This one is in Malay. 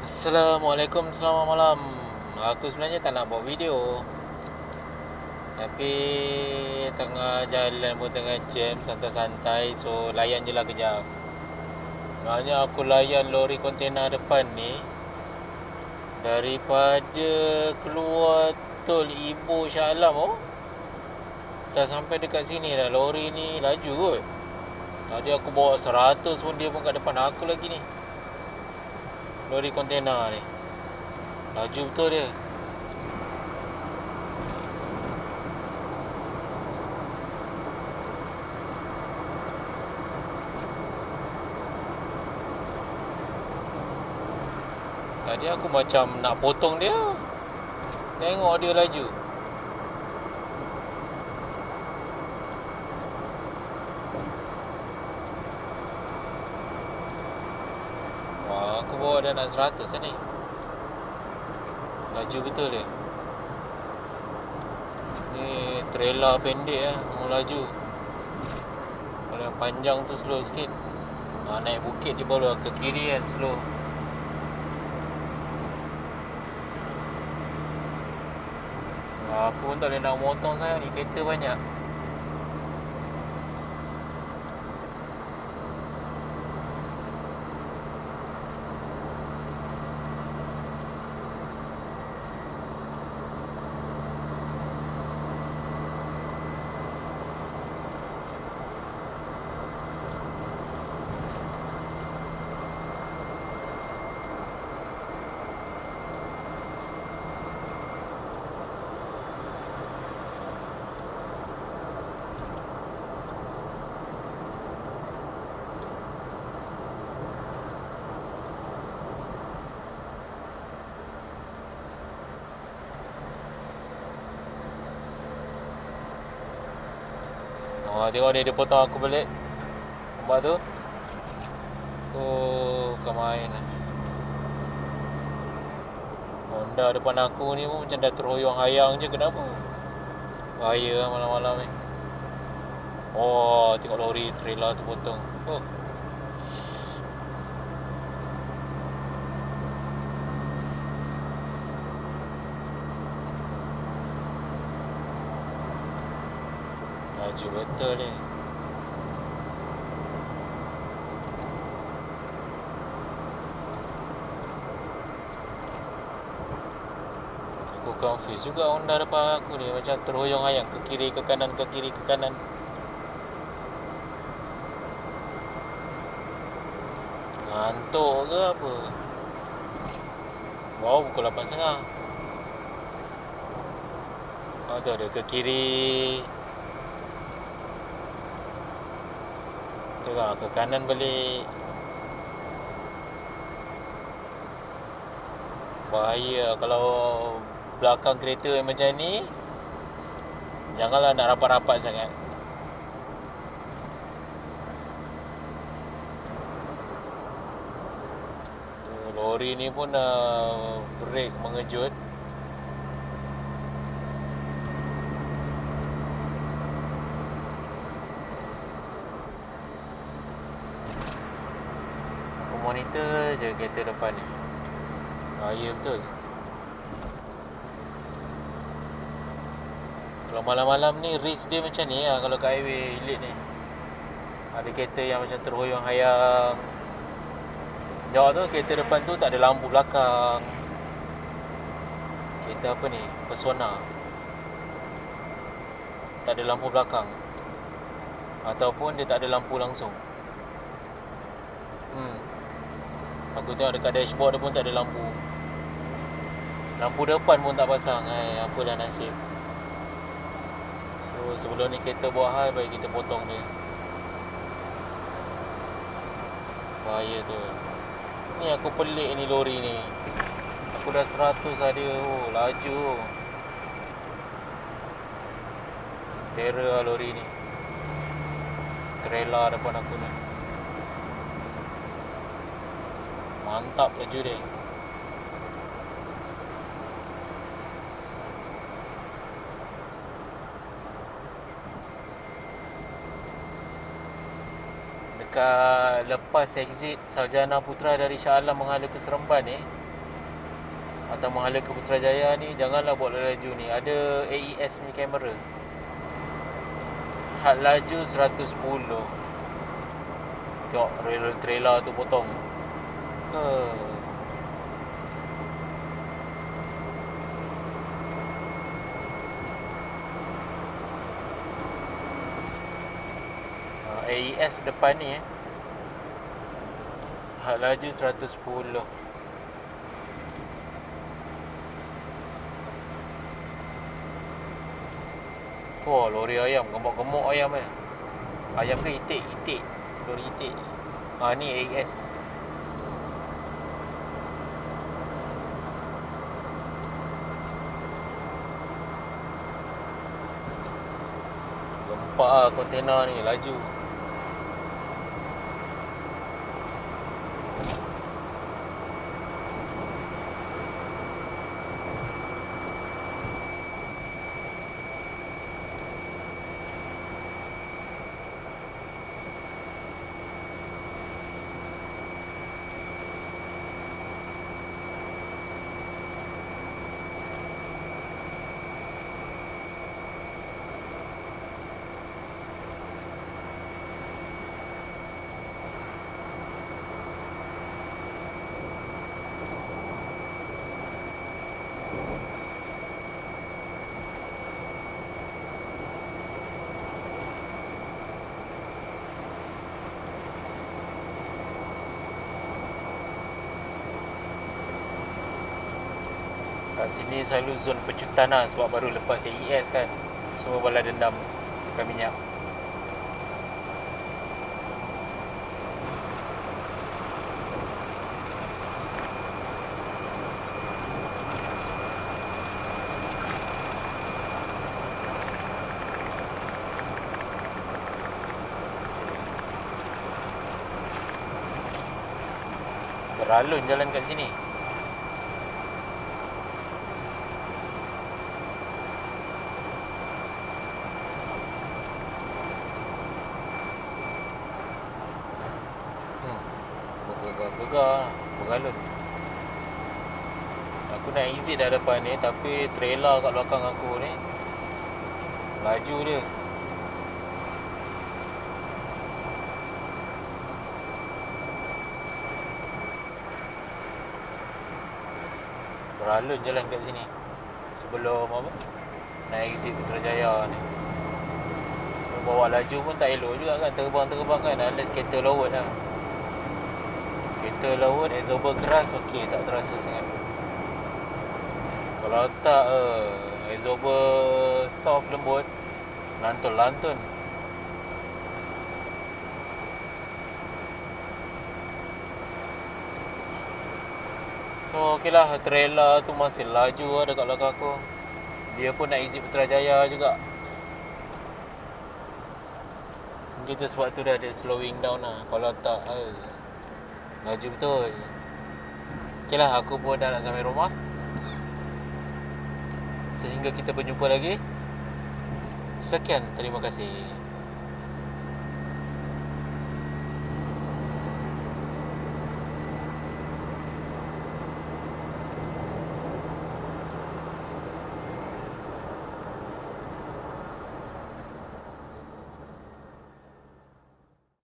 Assalamualaikum, selamat malam. Aku sebenarnya tak nak buat video, tapi tengah jalan pun tengah jam, santai-santai. So layan je lah kejap. Sebenarnya aku layan lori kontena depan ni, daripada keluar tol Ibu Shah Alam dah sampai dekat sini dah. Lori ni laju kot. Tadi aku bawa 100 pun dia pun kat depan aku lagi ni. Lori kontena ni laju betul dia. Tadi aku macam nak potong dia, tengok dia laju. Wah, aku bawa dah nak 100 dah ni. Laju betul dia. Ni trailer pendek mau laju. Kalau yang panjang tu slow sikit. Naik bukit dia baru ke kiri kan slow. Aku pun tak boleh nak motong sangat ni, kereta banyak. Tengok dia potong aku balik. Nampak tu? Kau main lah. Honda depan aku ni pun macam dah terhoyong hayang je. Kenapa? Bahaya lah malam-malam ni. Tengok lori trailer tu potong. Laju betul ni. Aku confuse juga Honda depan aku ni. Macam terhoyong hayang, ke kiri ke kanan, ke kiri ke kanan. Ngantuk ke apa? Wow, pukul 8.30. Tu ada ke kiri, ke kanan balik. Bahaya kalau belakang kereta yang macam ni. Janganlah nak rapat-rapat sangat. Lori ni pun brake mengejut. Aku monitor je kereta depan ni. Bahaya betul. Kalau malam-malam ni risk dia macam ni lah. Kalau kat highway elite ni ada kereta yang macam terhoyong hayang. Jauh tu kereta depan tu tak ada lampu belakang. Kereta apa ni, Persona, tak ada lampu belakang. Ataupun dia tak ada lampu langsung. Aku tengok dekat dashboard dia pun tak ada lampu. Lampu depan pun tak pasang. Apalah nasib. So sebelum ni kereta buat hal, baik kita potong dia. Bahaya tu. Ni aku pelik ni lori ni. Aku dah 100 lah dia. Laju. Terror lah lori ni. Trailer depan aku ni. Mantap laju dia. Dekat lepas exit Sarjana Putra dari Shah Alam menghala ke Seremban ni, Atas Mahala ke Putrajaya ni, janganlah buat laju ni. Ada AES punya kamera. Had laju 110. Tengok trailer tu potong. AES depan ni had laju 110. Wah, lori ayam, gemuk-gemuk ayam Ayam ke itik? Itik. Lori itik. Ni AES. Gempak kontena ni, laju. Kat sini selalu zon pecutan lah, sebab baru lepas AES kan. Semua balas dendam bukan minyak. Beralun jalan kat sini. Gegar bergalon. Aku nak exit dah depan ni, tapi trailer kat belakang aku ni laju dia. Beralun jalan kat sini sebelum nak exit Putrajaya ni. Bawa laju pun tak elok juga kan, terbang-terbang kan, unless kereta laut lah. Kereta laut, absorber keras, okey, tak terasa sangat. Kalau tak, absorber soft lembut, lantun-lantun. So, okey lah, trailer tu masih laju lah dekat belakang aku. Dia pun nak exit Putrajaya juga. Mungkin tu sebab tu dah ada slowing down lah. Kalau tak, laju betul. Okey lah, aku pun dah nak sampai rumah. Sehingga kita berjumpa lagi. Sekian, terima kasih.